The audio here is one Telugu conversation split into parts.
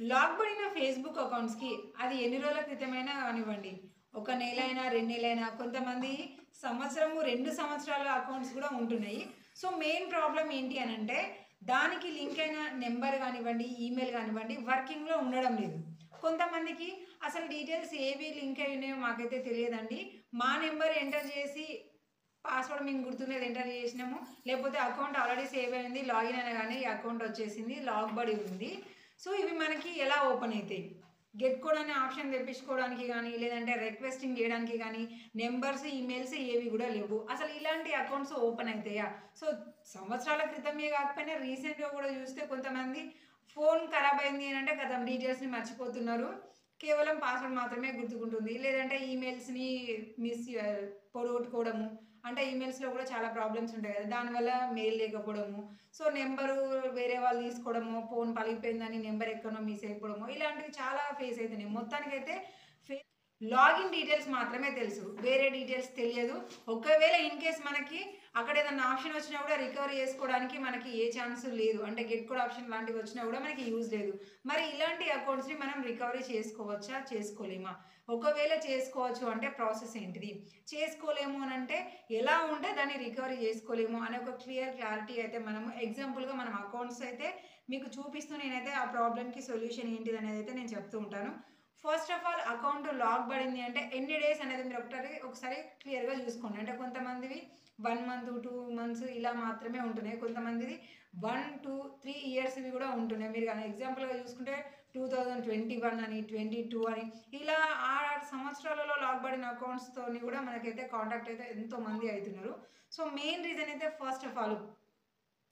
లాక్ పడిన ఫేస్‌బుక్ అకౌంట్స్‌కి అది ఎన్ని రోజుల క్రితమైనా కానివ్వండి, ఒక నెలైనా, 2 నెలలైనా కొంతమంది సంవత్సరము, 2 సంవత్సరాల అకౌంట్స్ కూడా ఉంటున్నాయి. సో, మెయిన్ ప్రాబ్లమ్ ఏంటి అనంటే, దానికి లింక్ అయిన నంబర్ గానివ్వండి, ఈమెయిల్ గానివ్వండి వర్కింగ్‌లో ఉండడం లేదు. కొంతమందికి అసలు డీటెయిల్స్ ఏవి లింక్ అయి ఉన్నాయో మాకైతే తెలియదండి. మా నంబర్ ఎంటర్ చేసి పాస్వర్డ్ మేము గుర్తులేదు ఎంటర్ చేసినాము. లేకపోతే అకౌంట్ ఆల్రెడీ సేవ్ అయింది. లాగిన్ అనగానే ఈ అకౌంట్ వచ్చేసింది. లాక్ బడి ఉంది. సో, ఇవి మనకి ఎలా ఓపెన్ అయితాయి? గెట్ కోడ్ అనే ఆప్షన్ తెప్పించుకోవడానికి గానీ, లేదంటే రిక్వెస్టింగ్ చేయడానికి గానీ, నంబర్స్, ఈమెయిల్స్ ఏవి గూడా లేవు. అసలు ఇలాంటి అకౌంట్స్ ఓపెన్ అయితాయా? సో, సంవత్సరాల క్రితమే కాకపోయినా రీసెంట్‌గా కూడా చూస్తే కొంతమంది ఫోన్ ఖరాబ్ అయింది అనంటే ఖతం డీటెయిల్స్‌ని మర్చిపోతున్నారు. కేవలం పాస్వర్డ్ మాత్రమే గుర్తుకుంటుంది. లేదంటే ఈమెయిల్స్‌ని పొడగొట్టుకోవడము. అంటే ఈమెయిల్స్‌లో కూడా చాలా ప్రాబ్లమ్స్ ఉంటాయి కదా! దానివల్ల మెయిల్ లేకపోవడము. సో, నంబరు వేరే వాళ్ళు తీసుకోవడము, ఫోన్ పలిగిపోయిందని నంబర్ ఎక్కడనో మిస్ అయిపోవడము, ఇలాంటివి చాలా ఫేస్ అయితున్నాయి. మొత్తానికైతే ఫే లాగిన్ డీటెయిల్స్ మాత్రమే తెలుసు. వేరే డీటెయిల్స్ తెలియదు. ఒకవేళ ఇన్‌కేస్ మనకి అక్కడ ఏదన్నా ఆప్షన్ వచ్చినా కూడా రికవరీ చేసుకోవడానికి మనకి ఏ ఛాన్స్ లేదు. అంటే గెట్ కోడ్ ఆప్షన్ లాంటివి వచ్చినా కూడా మనకి యూజ్ లేదు. మరి ఇలాంటి అకౌంట్స్‌ని మనం రికవరీ చేసుకోవచ్చా? చేసుకోలేమా? ఒకవేళ చేసుకోవచ్చు అంటే ప్రాసెస్ ఏంటిది? చేసుకోలేము అనంటే ఎలా ఉంటే దాన్ని రికవరీ చేసుకోలేము అనే ఒక క్లారిటీ అయితే మనము ఎగ్జాంపుల్‌గా మనం అకౌంట్స్ అయితే మీకు చూపిస్తూ నేనైతే ఆ ప్రాబ్లమ్‌కి సొల్యూషన్ ఏంటిదనేదైతే నేను చెప్తూ ఉంటాను. First of all account lock పడింది అంటే ఎన్ని డేస్ అనేది మీరు ఒకసారి క్లియర్‌గా చూసుకోండి. అంటే కొంతమందివి 1 మంత్, 2 మంత్స్ ఇలా మాత్రమే ఉంటున్నాయి. కొంతమందిది 1, 2, 3 ఇయర్స్‌వి కూడా ఉంటున్నాయి. మీరు గాని ఎగ్జాంపుల్‌గా చూసుకుంటే 2021 అని, 22 అని ఇలా 6 సంవత్సరాలలో లాక్ పడిన అకౌంట్స్‌తోని కూడా మనకైతే కాంటాక్ట్ అయితే ఎంతోమంది అయితున్నారు. సో, మెయిన్ రీజన్ అయితే ఫస్ట్ ఆఫ్ ఆల్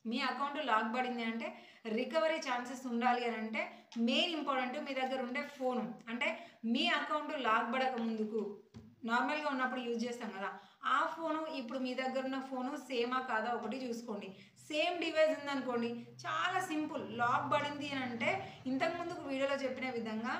మీ అకౌంట్ లాక్ పడింది అంటే రికవరీ ఛాన్సెస్ ఉండాలి అని అంటే మెయిన్ ఇంపార్టెంట్ మీ దగ్గర ఉండే ఫోను. అంటే మీ అకౌంట్ లాక్ పడక ముందుకు నార్మల్‌గా ఉన్నప్పుడు యూజ్ చేస్తాం కదా! ఆ ఫోను ఇప్పుడు మీ దగ్గర ఉన్న ఫోను సేమా కాదా ఒకటి చూసుకోండి. సేమ్ డివైస్ ఉందనుకోండి చాలా సింపుల్. లాక్ పడింది అని అంటే ఇంతకు ముందుకు వీడియోలో చెప్పిన విధంగా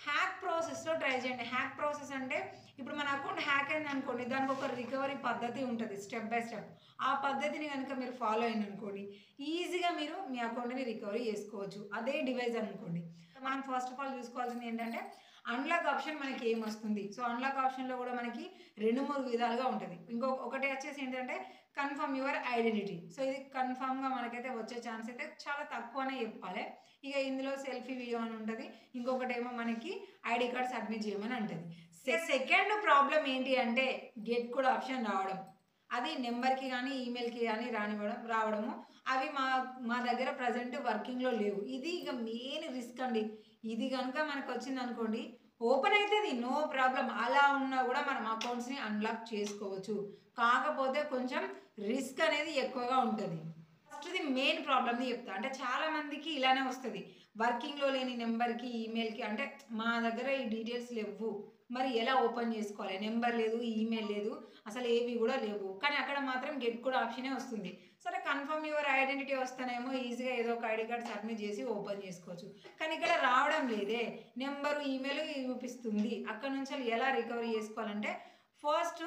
హ్యాక్ ప్రాసెస్‌లో ట్రై చేయండి. హ్యాక్ ప్రాసెస్ అంటే ఇప్పుడు మన అకౌంట్ హ్యాక్ అయిందనుకోండి దానికి ఒక రికవరీ పద్ధతి ఉంటది స్టెప్ బై స్టెప్. ఆ పద్ధతిని గనుక మీరు ఫాలో అయిందనుకోండి ఈజీగా మీరు మీ అకౌంట్‌ని రికవరీ చేసుకోవచ్చు. అదే డివైస్ అనుకోండి. మనం ఫస్ట్ ఆఫ్ ఆల్ చూసుకోవాల్సింది ఏంటంటే అన్లాక్ ఆప్షన్ మనకి ఏమొస్తుంది. సో, అన్లాక్ ఆప్షన్‌లో కూడా మనకి 2, 3 విధాలుగా ఉంటది. ఒకటి వచ్చేసి ఏంటంటే కన్ఫర్మ్ యువర్ ఐడెంటిటీ. సో, ఇది కన్ఫర్మ్‌గా మనకైతే వచ్చే ఛాన్స్ అయితే చాలా తక్కువనే చెప్పాలి. ఇక ఇందులో సెల్ఫీ వీడియో అని ఉంటది. ఇంకొకటేమో మనకి ఐడీ కార్డ్ సబ్మిట్ చేయమని అంటది. సెకండ్ ప్రాబ్లమ్ ఏంటి అంటే గెట్ కోడ్ ఆప్షన్ రావడం. అది నంబర్‌కి గానీ, ఈమెయిల్‌కి గానీ రావడము. అవి మా దగ్గర ప్రెజెంట్ వర్కింగ్‌లో లేవు. ఇది ఇక మెయిన్ రిస్క్ అండి. ఇది గనుక మనకొచ్చిందనుకోండి ఓపెన్ అయితది. No problem. అలా ఉన్నా గూడా మనం అకౌంట్స్‌ని అన్‌లాక్ చేసుకోవచ్చు. కాకపోతే కొంచెం రిస్క్ అనేది ఎక్కువగా ఉంటది. ఫస్ట్‌ది మెయిన్ ప్రాబ్లమ్‌ని చెప్తా. అంటే చాలా మందికి ఇలానే వస్తది. వర్కింగ్‌లో లేని నంబర్‌కి, ఈమెయిల్‌కి అంటే మా దగ్గర ఈ డీటెయిల్స్ లెవ్వు. మరి ఎలా ఓపెన్ చేసుకోవాలి? నంబర్ లేదు, ఈమెయిల్ లేదు. అసలు ఏవి గూడా లేవు. కానీ అక్కడ మాత్రం గెట్ కోడ్ ఆప్షనే వస్తుంది. సరే కన్ఫర్మ్ యువర్ ఐడెంటిటీ వస్తేనేమో ఈజీగా ఏదో ఒక ఐడీ కార్డ్ సబ్మిట్ చేసి ఓపెన్ చేసుకోవచ్చు. కానీ ఇక్కడ రావడం లేదే. నంబరు, ఈమెయిల్ చూపిస్తుంది. అక్కడి నుంచెల్లి ఎలా రికవరీ చేసుకోవాలంటే ఫస్ట్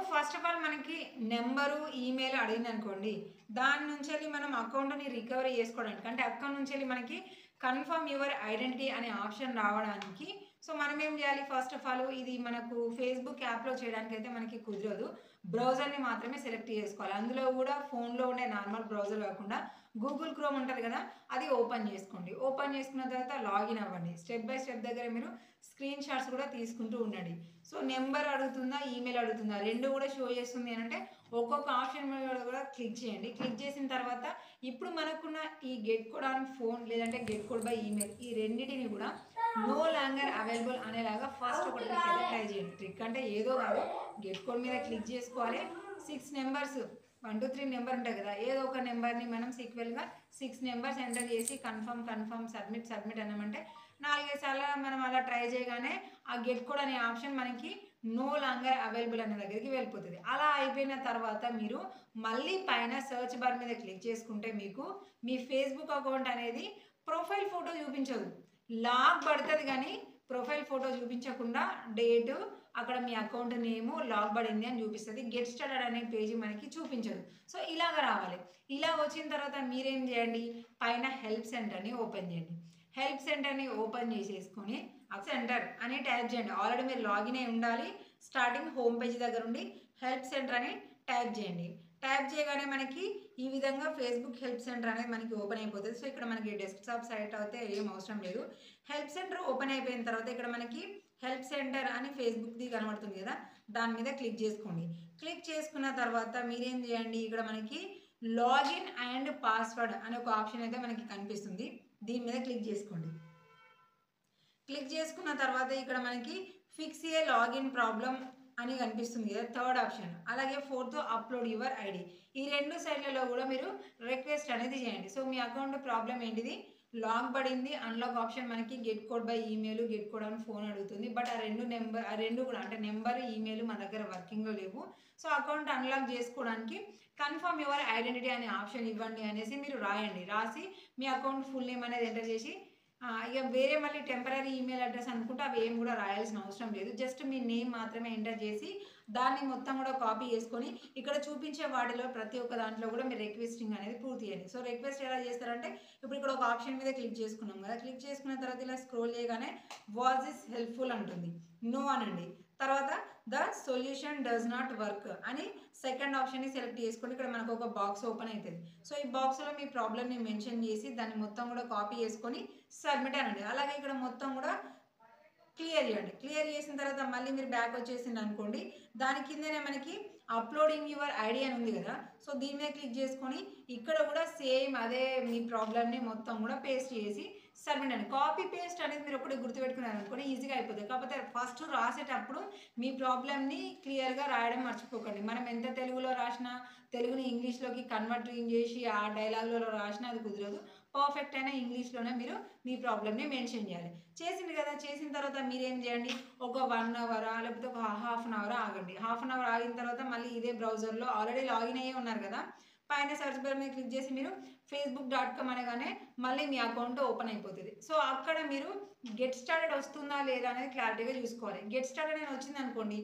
ఫస్ట్ ఆఫ్ ఆల్ మనకి నంబరు, ఈమెయిల్ అడిగిందనుకోండి. దాని నుంచెల్లి మనం అకౌంట్‌ని రికవరీ చేసుకోవడానికి అంటే అక్కడి నుంచెల్లి మనకి కన్ఫర్మ్ యువర్ ఐడెంటిటీ అనే ఆప్షన్ రావడానికి సో, మనం ఏం చేయాలి ఫస్ట్ ఆఫ్ ఆల్ ఇది మనకు ఫేస్‌బుక్ యాప్‌లో చేయడానికైతే మనకి కుదరదు. బ్రౌజర్‌ని మాత్రమే సెలెక్ట్ చేసుకోవాలి. అందులో కూడా ఫోన్‌లో ఉండే నార్మల్ బ్రౌజర్ కాకుండా గూగుల్ క్రోమ్ ఉంటది కదా! అది ఓపెన్ చేసుకోండి. ఓపెన్ చేసుకున్న తర్వాత లాగిన్ అవ్వండి. స్టెప్ బై స్టెప్ దగ్గర మీరు స్క్రీన్ షాట్స్ కూడా తీసుకుంటూ ఉండండి. సో, నంబర్ అడుగుతుందా? ఈమెయిల్ అడుగుతుందా? 2 కూడా షో చేస్తుంది అనంటే ఒక్కొక్క ఆప్షన్ మీద కూడా క్లిక్ చేయండి. క్లిక్ చేసిన తర్వాత ఇప్పుడు మనకున్న ఈ గెట్ కోడ్ ఆన్ ఫోన్ లేదంటే గెట్ కోడ్ బై ఈమెయిల్ ఈ రెండిటిని కూడా నో లాంగర్ అవైలబుల్ అనేలాగా ఫస్ట్ ఒక ట్రిక్ అయితే ట్రై చేయండి. ట్రిక్ అంటే ఏదో కాదు. గెట్ కోడ్ మీద క్లిక్ చేసుకోవాలి. 6 నంబర్స్ 1, 2, 3 నెంబర్ ఉంటాయి కదా! ఏదో ఒక నెంబర్‌ని మనం సీక్వెల్‌గా 6 నంబర్స్ ఎంటర్ చేసి కన్ఫర్మ్ సబ్మిట్ అన్నామంటే 4, 5 సార్లు మనం అలా ట్రై చేయగానే ఆ గెట్ కోడ్ అనే ఆప్షన్ మనకి నో లాంగర్ అవైలబుల్ అనే దగ్గరికి వెళ్ళిపోతది. అలా అయిపోయిన తర్వాత మీరు మళ్ళీ పైన సెర్చ్ బార్ మీద క్లిక్ చేసుకుంటే మీకు మీ ఫేస్‌బుక్ అకౌంట్ అనేది ప్రొఫైల్ ఫోటో చూపించదు. లాక్ పడతది గానీ ప్రొఫైల్ ఫోటో చూపించకుండా డేటు అక్కడ మీ అకౌంట్ నేము లాక్ పడింది అని చూపిస్తది. గెట్ స్టార్టెడ్ అనే పేజీ మనకి చూపించదు. సో, ఇలాగ రావాలి. ఇలా వచ్చిన తర్వాత మీరేం చేయండి పైన హెల్ప్ సెంటర్‌ని ఓపెన్ చేయండి. హెల్ప్ సెంటర్ని ఓపెన్ చేసేసుకొని సెంటర్ అని టైప్ చేయండి. ఆల్రెడీ మీరు లాగిన్ అయి ఉండాలి. స్టార్టింగ్ హోమ్ పేజ్ దగ్గర ఉండి హెల్ప్ సెంటర్ అని టైప్ చేయండి. టైప్ చేయగానే మనకి ఈ విధంగా ఫేస్బుక్ హెల్ప్ సెంటర్ అనేది మనకి ఓపెన్ అయిపోతుంది. సో ఇక్కడ మనకి డెస్క్టాప్ సైట్ అయితే ఏం అవసరం లేదు. హెల్ప్ సెంటర్ ఓపెన్ అయిపోయిన తర్వాత ఇక్కడ మనకి హెల్ప్ సెంటర్ అని ఫేస్బుక్ది కనబడుతుంది కదా, దాని మీద క్లిక్ చేసుకోండి. క్లిక్ చేసుకున్న తర్వాత మీరేం చేయండి, ఇక్కడ మనకి లాగిన్ అండ్ పాస్వర్డ్ అనే ఒక ఆప్షన్ అయితే మనకి కనిపిస్తుంది. దీని మీద క్లిక్ చేసుకోండి. క్లిక్ చేసుకున్న తర్వాత ఇక్కడ మనకి ఫిక్స్ ఏ లాగిన్ ప్రాబ్లం అని కనిపిస్తుంది కదా, థర్డ్ ఆప్షన్. అలాగే ఫోర్త్ అప్లోడ్ యువర్ ఐడి. ఈ రెండు సైడ్లలో కూడా మీరు రిక్వెస్ట్ అనేది చేయండి. సో మీ అకౌంట్ ప్రాబ్లం ఏంటిది, లాక్ పడింది, అన్లాక్ ఆప్షన్ మనకి get code by email, get code అని ఫోన్ అడుగుతుంది. బట్ ఆ రెండు కూడా అంటే నెంబర్ ఈమెయిల్ మన దగ్గర వర్కింగ్లో లేవు. సో అకౌంట్ అన్లాక్ చేసుకోవడానికి కన్ఫర్మ్ యువర్ ఐడెంటిటీ అనే ఆప్షన్ ఇవ్వండి అనేసి మీరు రాయండి. రాసి మీ అకౌంట్ ఫుల్ నేమ్ అనేది ఎంటర్ చేసి ఇక వేరే మళ్ళీ టెంపరీ ఈమెయిల్ అడ్రస్ అనుకుంటే అవి ఏం కూడా రాయాల్సిన అవసరం లేదు. జస్ట్ మీ నేమ్ మాత్రమే ఎంటర్ చేసి దాన్ని మొత్తం కూడా కాపీ చేసుకొని ఇక్కడ చూపించే వాటిలో ప్రతి ఒక్క దాంట్లో కూడా మీరు రిక్వెస్టింగ్ అనేది పూర్తి చేయండి. సో రిక్వెస్ట్ ఎలా చేస్తారంటే ఇప్పుడు ఇక్కడ ఒక ఆప్షన్ మీద క్లిక్ చేసుకున్నాం కదా, క్లిక్ చేసుకున్న తర్వాత ఇలా స్క్రోల్ చేయగానే వాజ్ ఇస్ హెల్ప్ఫుల్ అంటుంది, నో అనండి. తర్వాత the solution does not work అని సెకండ్ ఆప్షన్ని సెలెక్ట్ చేసుకొని ఇక్కడ మనకు ఒక బాక్స్ ఓపెన్ అవుతుంది. సో ఈ బాక్స్లో మీ ప్రాబ్లమ్ని మెన్షన్ చేసి దాన్ని మొత్తం కూడా కాపీ చేసుకొని సబ్మిట్ అనండి. అలాగే ఇక్కడ మొత్తం కూడా క్లియర్ చేయండి. క్లియర్ చేసిన తర్వాత మళ్ళీ మీరు బ్యాక్ వచ్చేసింది అనుకోండి, దాని కిందనే మనకి అప్లోడింగ్ యువర్ ఐడి అని ఉంది కదా, సో దీని మీద క్లిక్ చేసుకొని ఇక్కడ కూడా సేమ్ అదే మీ ప్రాబ్లమ్ని మొత్తం కూడా పేస్ట్ చేసి సబ్మిట్ అండి. కాపీ పేస్ట్ అనేది మీరు ఒకటి గుర్తుపెట్టుకున్నారు అనుకోండి, ఈజీగా అయిపోతుంది. కాకపోతే ఫస్ట్ రాసేటప్పుడు మీ ప్రాబ్లమ్ని క్లియర్గా రాయడం మర్చిపోకండి. మనం ఎంత తెలుగులో రాసినా, తెలుగుని ఇంగ్లీష్లోకి కన్వర్టింగ్ చేసి ఆ డైలాగ్లో రాసినా అది కుదరదు. పర్ఫెక్ట్ అయిన ఇంగ్లీష్లోనే మీరు మీ ప్రాబ్లమ్ని మెన్షన్ చేయాలి. చేసింది కదా, చేసిన తర్వాత మీరేం చేయండి, ఒక 1 అవర్ లేకపోతే ఒక హాఫ్ అన్ అవర్ ఆగండి. హాఫ్ అన్ అవర్ ఆగిన తర్వాత మళ్ళీ ఇదే బ్రౌజర్లో ఆల్రెడీ లాగిన్ అయ్యే ఉన్నారు కదా, పైన సర్చ్ బార్ మీద క్లిక్ చేసి మీరు facebook.com అనగానే మళ్ళీ మీ అకౌంట్ ఓపెన్ అయిపోతుంది. సో అక్కడ మీరు గెట్ స్టార్టెడ్ వస్తుందా లేదా అనేది క్లారిటీగా చూసుకోవాలి. గెట్ స్టార్టెడ్ అని వచ్చింది అనుకోండి,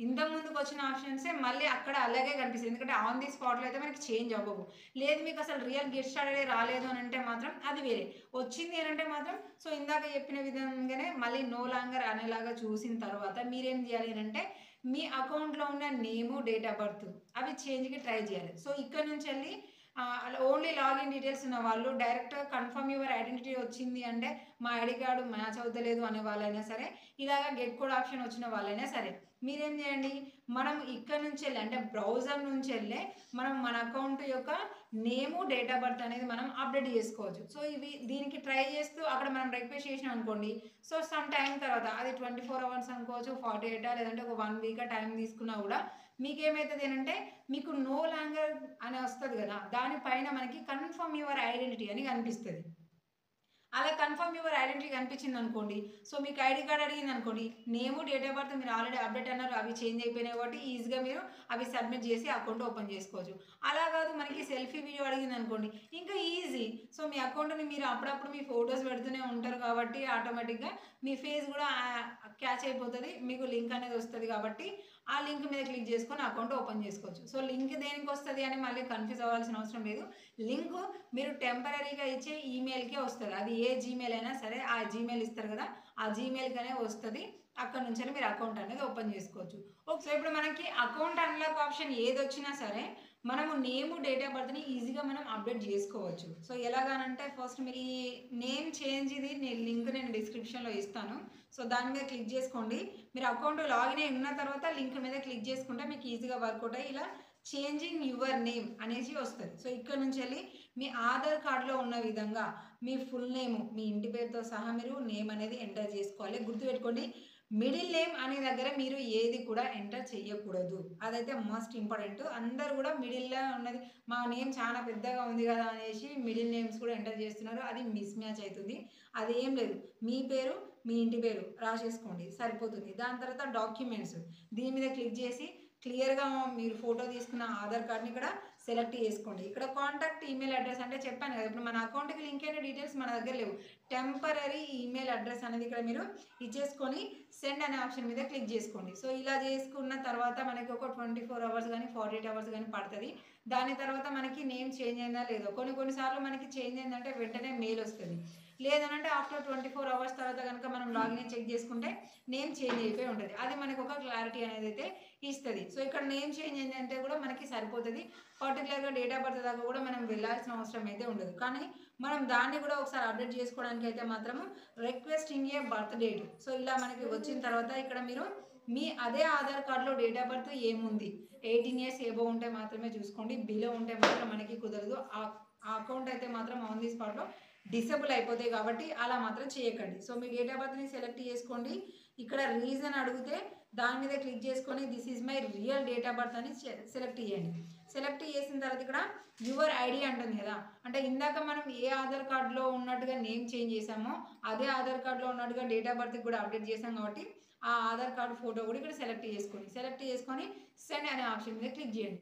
ఇంతకు ముందుకు వచ్చిన ఆప్షన్సే మళ్ళీ అక్కడ అలాగే కనిపిస్తుంది. ఎందుకంటే ఆన్ ది స్పాట్లో అయితే మనకి చేంజ్ అవ్వవు. లేదు మీకు అసలు రియల్ గెట్ స్టార్టెడ్ రాలేదు అని అంటే మాత్రం అది వేరే, వచ్చింది అని అంటే మాత్రం సో ఇందాక చెప్పిన విధంగానే మళ్ళీ నో లాంగర్ అనేలాగా చూసిన తర్వాత మీరేం చేయాలి అంటే మీ అకౌంట్లో ఉన్న నేము, డేట్ ఆఫ్ బర్త్ అవి చేంజ్కి ట్రై చేయాలి. సో ఇక్కడ నుంచి వెళ్ళి ఓన్లీ లాగిన్ డీటెయిల్స్ ఉన్న వాళ్ళు డైరెక్ట్ కన్ఫర్మ్ యువర్ ఐడెంటిటీ వచ్చింది అంటే మా ఐడి కార్డు మ్యాచ్ అవుతలేదు అనే వాళ్ళైనా సరే, ఇలాగా గెట్ కోడ్ ఆప్షన్ వచ్చిన వాళ్ళైనా సరే మీరేం చేయండి, మనం ఇక్కడ నుంచి వెళ్ళి అంటే బ్రౌజర్ నుంచి వెళ్ళే మనం మన అకౌంట్ యొక్క నేము, డేట్ ఆఫ్ బర్త్ అనేది మనం అప్డేట్ చేసుకోవచ్చు. సో ఇవి దీనికి ట్రై చేస్తూ అక్కడ మనం రిక్వెస్ట్ చేసినాం అనుకోండి, సో సమ్ టైం తర్వాత అది 24 అవర్స్ అనుకోవచ్చు, 48 లేదంటే ఒక 1 వీక్ టైం తీసుకున్నా కూడా మీకేమవుతుంది అంటే మీకు నో లాంగర్ అని వస్తుంది కదా, దానిపైన మనకి కన్ఫర్మ్ యువర్ ఐడెంటిటీ అని కనిపిస్తుంది. అలా కన్ఫర్మ్ యువర్ ఐడెంటిటీ కనిపించింది అనుకోండి, సో మీకు ఐడి కార్డ్ అడిగింది అనుకోండి, నేము, డేట్ ఆఫ్ బర్త్ మీరు ఆల్రెడీ అప్డేట్ అన్నారు, అవి చేంజ్ అయిపోయినాయి కాబట్టి ఈజీగా మీరు అవి సబ్మిట్ చేసి అకౌంట్ ఓపెన్ చేసుకోవచ్చు. అలా కాదు మనకి సెల్ఫీ వీడియో అడిగింది అనుకోండి, ఇంకా ఈజీ. సో మీ అకౌంట్ని మీరు అప్పుడప్పుడు మీ ఫొటోస్ పెడుతూనే ఉంటారు కాబట్టి ఆటోమేటిక్గా మీ ఫేస్ కూడా క్యాచ్ అయిపోతుంది, మీకు లింక్ అనేది వస్తుంది కాబట్టి ఆ లింక్ మీద క్లిక్ చేసుకొని అకౌంట్ ఓపెన్ చేసుకోవచ్చు. సో లింక్ దేనికి వస్తుంది అని మళ్ళీ కన్ఫ్యూజ్ అవ్వాల్సిన అవసరం లేదు. లింక్ మీరు టెంపరీగా ఇచ్చే ఈమెయిల్కే వస్తుంది. అది ఏ జీమెయిల్ అయినా సరే ఆ జీమెయిల్ ఇస్తారు కదా, ఆ జీమెయిల్కనే వస్తుంది. అక్కడ నుంచి మీరు అకౌంట్ అనేది ఓపెన్ చేసుకోవచ్చు. ఓకే, సో ఇప్పుడు మనకి అకౌంట్ అన్లాక్ ఆప్షన్ ఏది వచ్చినా సరే మనము నేము, డేట్ ఆఫ్ బర్త్ని ఈజీగా మనం అప్డేట్ చేసుకోవచ్చు. సో ఎలాగానంటే ఫస్ట్ మీరు ఈ నేమ్ చేంజ్ ఇది లింక్ నేను డిస్క్రిప్షన్లో ఇస్తాను. సో దాని మీద క్లిక్ చేసుకోండి. మీరు అకౌంట్ లాగిన్ అయి ఉన్న తర్వాత లింక్ మీద క్లిక్ చేసుకుంటే మీకు ఈజీగా వర్కౌట్ అయ్యి ఇలా చేంజింగ్ యువర్ నేమ్ అనేసి వస్తుంది. సో ఇక్కడ నుంచి వెళ్ళి మీ ఆధార్ కార్డులో ఉన్న విధంగా మీ ఫుల్ నేము, మీ ఇంటి పేరుతో సహా మీరు నేమ్ అనేది ఎంటర్ చేసుకోవాలి. గుర్తుపెట్టుకోండి, మిడిల్ నేమ్ అనే దగ్గర మీరు ఏది కూడా ఎంటర్ చేయకూడదు. అదైతే మస్ట్ ఇంపార్టెంట్. అందరు కూడా మిడిల్లో ఉన్నది మా నేమ్ చాలా పెద్దగా ఉంది కదా అనేసి మిడిల్ నేమ్స్ కూడా ఎంటర్ చేస్తున్నారు, అది మిస్ మ్యాచ్ అవుతుంది. అది ఏం లేదు, మీ పేరు, మీ ఇంటి పేరు రాసేసుకోండి సరిపోతుంది. దాని తర్వాత డాక్యుమెంట్స్ దీని మీద క్లిక్ చేసి క్లియర్గా మీరు ఫోటో తీసుకున్న ఆధార్ కార్డ్ని ఇక్కడ సెలెక్ట్ చేసుకోండి. ఇక్కడ కాంటాక్ట్ ఈమెయిల్ అడ్రస్ అంటే చెప్పాను కదా, ఇప్పుడు మన అకౌంట్కి లింక్ అయిన డీటెయిల్స్ మన దగ్గర లేవు, టెంపరీ ఈమెయిల్ అడ్రస్ అనేది ఇక్కడ మీరు ఇచ్చేసుకొని సెండ్ అనే ఆప్షన్ మీద క్లిక్ చేసుకోండి. సో ఇలా చేసుకున్న తర్వాత మనకి ఒక 24 అవర్స్ కానీ 48 అవర్స్ కానీ పడుతుంది. దాని తర్వాత మనకి నేమ్ చేంజ్ అయిందా లేదో, కొన్నిసార్లు మనకి చేంజ్ అయిందంటే వెంటనే మెయిల్ వస్తుంది. లేదనంటే ఆఫ్టర్ 24 అవర్స్ తర్వాత కనుక మనం లాగిన్ చెక్ చేసుకుంటే నేమ్ చేంజ్ అయిపోయి ఉంటుంది. అది మనకు ఒక క్లారిటీ అనేది అయితే ఇస్తుంది. సో ఇక్కడ నేమ్ చేంజ్ ఏంటంటే కూడా మనకి సరిపోతుంది. పర్టికులర్గా డేట్ ఆఫ్ బర్త్ దాకా కూడా మనం వెళ్ళాల్సిన అవసరం అయితే ఉండదు. కానీ మనం దాన్ని కూడా ఒకసారి అప్డేట్ చేసుకోవడానికి అయితే మాత్రము రిక్వెస్టింగ్ ఏ బర్త్ డేట్. సో ఇలా మనకి వచ్చిన తర్వాత ఇక్కడ మీరు మీ అదే ఆధార్ కార్డులో డేట్ ఆఫ్ బర్త్ ఏముంది 18 ఇయర్స్ ఏబో ఉంటే మాత్రమే చూసుకోండి. బిలో ఉంటే మాత్రం మనకి కుదరదు. ఆ అకౌంట్ అయితే మాత్రం ఆన్ ది స్పాట్లో డిసేబుల్ అయిపోతాయి కాబట్టి అలా మాత్రం చేయకండి. సో మీ డేట్ ఆఫ్ బర్త్ని సెలెక్ట్ చేసుకోండి. ఇక్కడ రీజన్ అడిగితే దాని మీద క్లిక్ చేసుకొని this is my real date of birth అని సెలెక్ట్ చేయండి. సెలెక్ట్ చేసిన తర్వాత ఇక్కడ యువర్ ఐడి అంటుంది కదా, అంటే ఇందాక మనం ఏ ఆధార్ కార్డులో ఉన్నట్టుగా నేమ్ చేంజ్ చేసామో అదే ఆధార్ కార్డులో ఉన్నట్టుగా డేట్ ఆఫ్ బర్త్ కూడా అప్డేట్ చేసాం కాబట్టి ఆ ఆధార్ కార్డు ఫోటో కూడా ఇక్కడ సెలెక్ట్ చేసుకొని సెండ్ అనే ఆప్షన్ మీద క్లిక్ చేయండి.